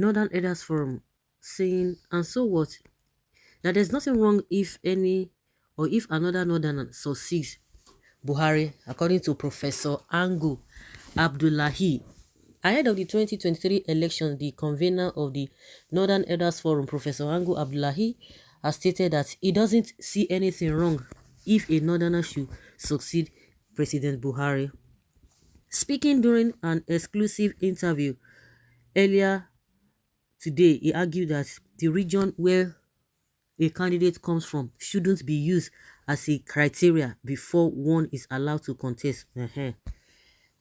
Northern Elders Forum saying, and so what? That there's nothing wrong if any or if another Northerner succeeds Buhari, according to Professor Angu Abdullahi. Ahead of the 2023 election, the convener of the Northern Elders Forum, Professor Angu Abdullahi, has stated that he doesn't see anything wrong if a Northerner should succeed President Buhari. Speaking during an exclusive interview earlier today, he argued that the region where a candidate comes from shouldn't be used as a criteria before one is allowed to contest.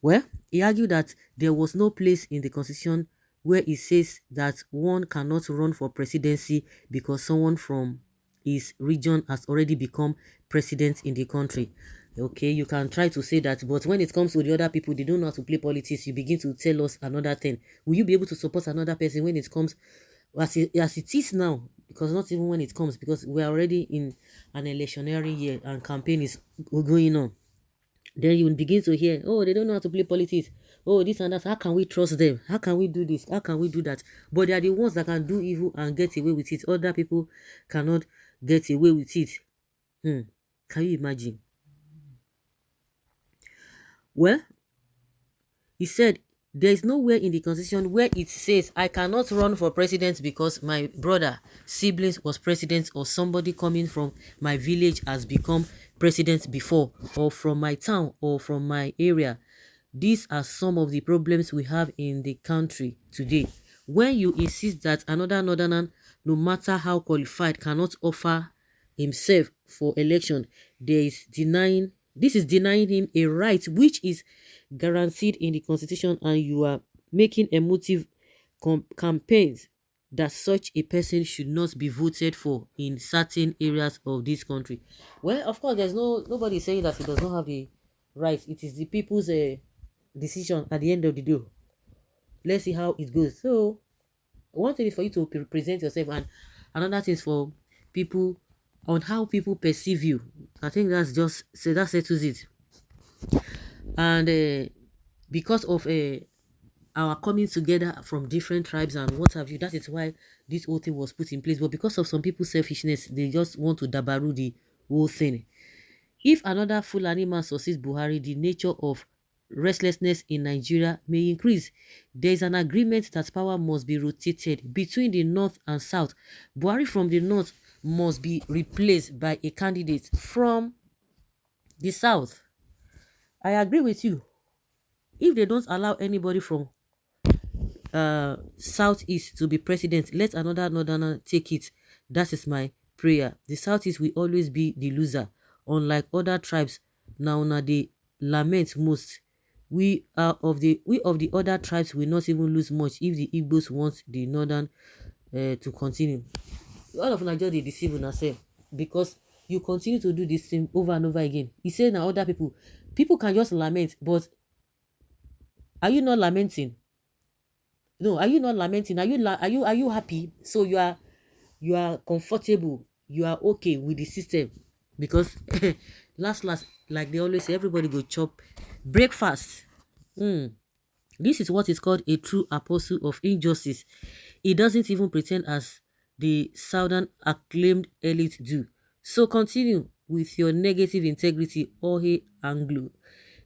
Well, he argued that there was no place in the constitution where it says that one cannot run for presidency because someone from his region has already become president in the country. Okay, you can try to say that, but when it comes to the other people, they don't know how to play politics. You begin to tell us another thing. Will you be able to support another person when it comes as it is now? Because not even when it comes, because we are already in an electionary year and campaign is going on. Then you will begin to hear, oh, they don't know how to play politics. Oh, this and that. How can we trust them? How can we do this? How can we do that? But they are the ones that can do evil and get away with it. Other people cannot get away with it. Can you imagine? Well, he said, there is nowhere in the constitution where it says I cannot run for president because my brother, siblings was president, or somebody coming from my village has become president before, or from my town or from my area. These are some of the problems we have in the country today. When you insist that another northerner, no matter how qualified, cannot offer himself for election, this is denying him a right which is guaranteed in the constitution, and you are making emotive campaigns that such a person should not be voted for in certain areas of this country. Well, of course, there's nobody saying that he does not have the right. It is the people's decision at the end of the day. Let's see how it goes. So one thing is for you to present yourself, and another thing is for people on how people perceive you. I think that's just so that settles it. And because of our coming together from different tribes and what have you, that is why this whole thing was put in place. But because of some people's selfishness, they just want to dabaru the whole thing. If another Fulani man succeeds Buhari, the nature of restlessness in Nigeria may increase. There is an agreement that power must be rotated between the north and south. Buhari from the north must be replaced by a candidate from the south. I agree with you. If they don't allow anybody from southeast to be president, let another northerner take it. That is my prayer. The southeast will always be the loser, unlike other tribes. Now they lament most. We of the other tribes will not even lose much if the Igbos want the northern to continue. All of Nigeria they deceive themselves because you continue to do this thing over and over again. You say now other people can just lament, but are you not lamenting? No, are you not lamenting? Are you happy? So you are comfortable. You are okay with the system because last like they always say, everybody go chop breakfast. This is what is called a true apostle of injustice. He doesn't even pretend as the southern acclaimed elite do. So continue with your negative integrity, Ohe Anglo.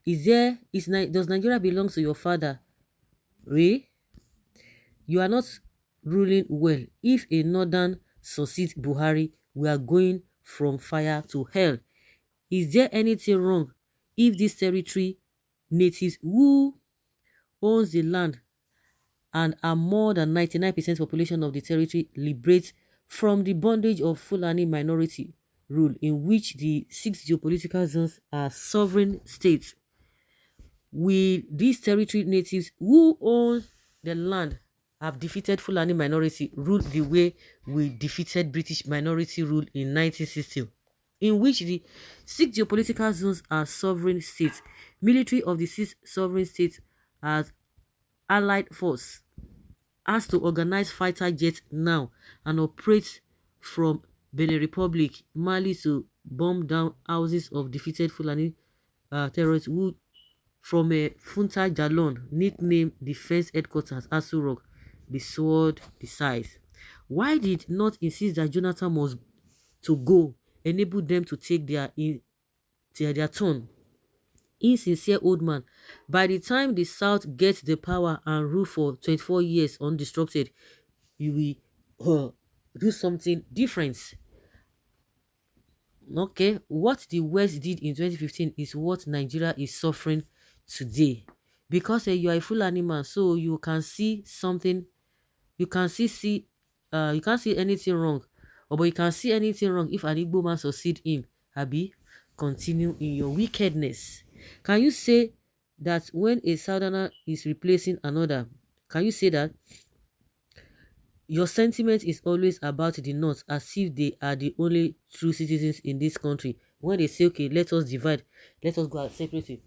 Does Nigeria belong to your father? Ray? You are not ruling well. If a northern succeeds Buhari, we are going from fire to hell. Is there anything wrong if this territory natives who owns the land and are more than 99% population of the territory liberate from the bondage of Fulani minority rule, in which the 6 geopolitical zones are sovereign states? Will these territory natives who own the land have defeated Fulani minority rule the way we defeated British minority rule in 1960, in which the 6 geopolitical zones are sovereign states? Military of the 6 sovereign states as allied force has to organize fighter jets now and operate from Benin Republic, Mali, to bomb down houses of defeated Fulani terrorists who from a Funta Jalon, nicknamed Defense Headquarters Asu Rock, the sword decides. Why did not insist that Jonathan must to go, enable them to take their turn? Insincere old man. By the time the South gets the power and rule for 24 years undisrupted, you will do something different. Okay, what the West did in 2015 is what Nigeria is suffering today. Because you are a full animal, so you can see something, you can see you can't see anything wrong. But you can see anything wrong if an Igbo man succeed him. Abi, continue in your wickedness. Can you say that when a Southerner is replacing another, can you say that your sentiment is always about the North as if they are the only true citizens in this country? When they say, okay, let us divide, let us go out separately,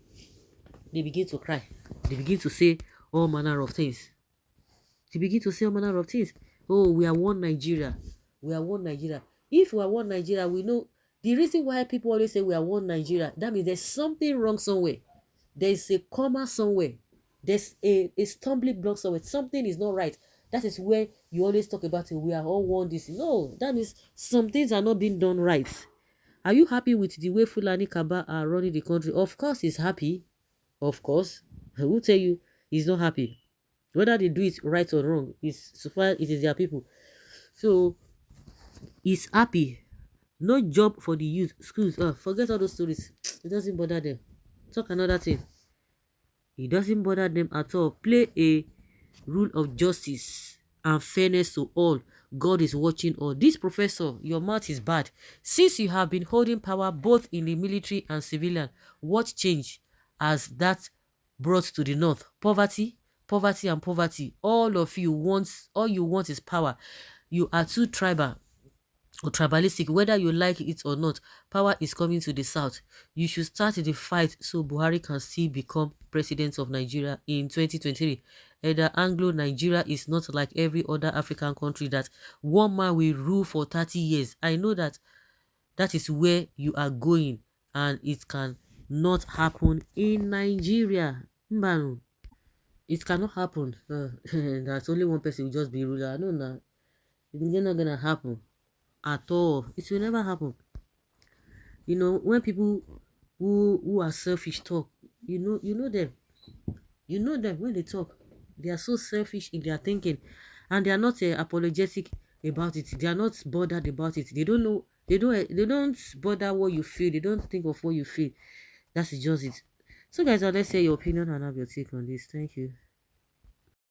they begin to cry. They begin to say all manner of things. They begin to say all manner of things. Oh, we are one Nigeria. We are one Nigeria. If we are one Nigeria, we know the reason why people always say we are one Nigeria. That means there's something wrong somewhere. There's a comma somewhere. There's a stumbling block somewhere. Something is not right. That is where you always talk about it. We are all one. This. No, that means some things are not being done right. Are you happy with the way Fulani Kaba are running the country? Of course he's happy. Of course. I will tell you he's not happy. Whether they do it right or wrong, is so far it is their people. So he's happy. No job for the youth. Schools. Forget all those stories. It doesn't bother them. Talk another thing. It doesn't bother them at all. Play a rule of justice and fairness to all. God is watching all. This professor, your mouth is bad. Since you have been holding power both in the military and civilian, what change has that brought to the North? Poverty, poverty and poverty. All you want is power. You are too tribal or tribalistic. Whether you like it or not, power is coming to the South. You should start the fight so Buhari can still become president of Nigeria in 2023. The Anglo-Nigeria is not like every other African country that one man will rule for 30 years. I know that that is where you are going, and it can not happen in Nigeria. Mbanu, it cannot happen. That only one person will just be ruler. No, no, it's not gonna happen at all. It will never happen. You know, when people who are selfish talk, you know them. You know them when they talk. They are so selfish in their thinking, and they are not apologetic about it. They are not bothered about it. They don't know. They don't bother what you feel. They don't think of what you feel. That's just it. So, guys, let's hear your opinion and have your take on this. Thank you.